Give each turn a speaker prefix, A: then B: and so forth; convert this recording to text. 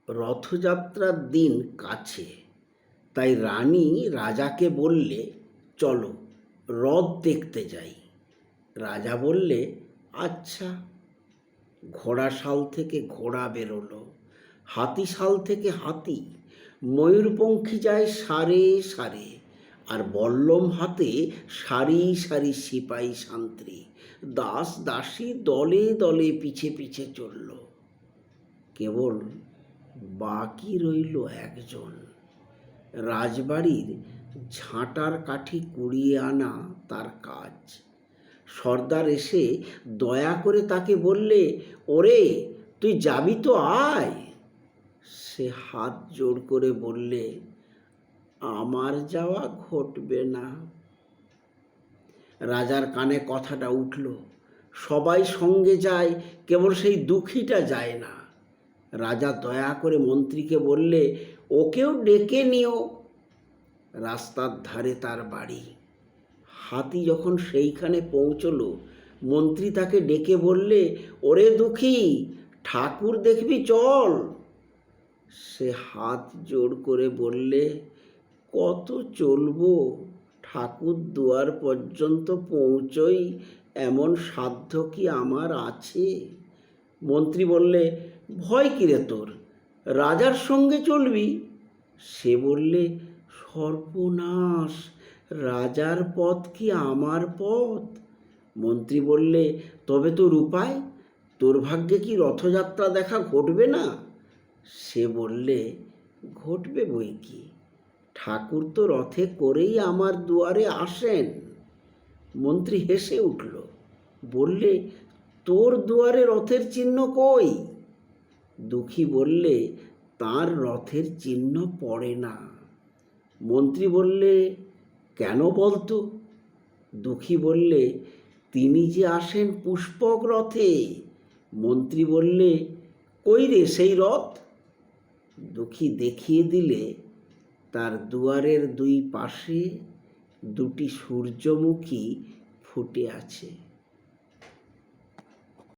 A: রথযাত্রার দিন কাছে, তাই রানী রাজাকে বললে, চলো রথ দেখতে যাই। রাজা বললে, আচ্ছা। ঘোড়াশাল থেকে ঘোড়া বেরোলো, হাতিশাল থেকে হাতি, ময়ূরপঙ্খী যায় সারে সারে, আর বল্লম হাতে সারি সারি সিপাহী শান্ত্রী, দাস দাসী দলে দলে পিছে পিছে চলল। কেবল বাকি রইল একজন। রাজবাড়ির ঝাঁটার কাঠি কুড়িয়ে আনা তার কাজ। সর্দার এসে দয়া করে তাকে বললে, ওরে তুই যাবি তো আয়। সে হাত জোড় করে বললে, আমার যাওয়া ঘটবে না। রাজার কানে কথাটা উঠল, সবাই সঙ্গে যায়, কেবল সেই দুঃখীটা যায় না। রাজা দয়া করে মন্ত্রীকে বললে, ওকেও ডেকে নিও। রাস্তার ধারে তার বাড়ি। হাতি যখন সেইখানে পৌঁছলো, মন্ত্রী তাকে ডেকে বললে, ওরে দুঃখী, ঠাকুর দেখবি চল। সে হাত জোড় করে বললে, কত চলবো, ঠাকুর দুয়ার পর্যন্ত পৌঁছই এমন সাধ্য কি আমার আছে? মন্ত্রী বললে, ভয় কিরে তোর, রাজার সঙ্গে চলবি? সে বললে, সর্বনাশ, রাজার পথ কি আমার পথ? মন্ত্রী বললে, তবে তোর উপায়? তোর ভাগ্যে কি রথযাত্রা দেখা ঘটবে না? সে বললে, ঘটবে বই কি, ঠাকুর তো রথে করেই আমার দুয়ারে আসেন। মন্ত্রী হেসে উঠল, বললে, তোর দুয়ারে রথের চিহ্ন কই? দুঃখী বললে, তার রথের চিহ্ন পড়ে না। মন্ত্রী বললে, কেন বলতো? দুঃখী বললে, তিনি যে আসেন পুষ্পক রথে। মন্ত্রী বললে, কই রে সেই রথ? দুঃখী দেখিয়ে দিলে, তার দুয়ারের দুই পাশে দুটি সূর্যমুখী ফুটে আছে।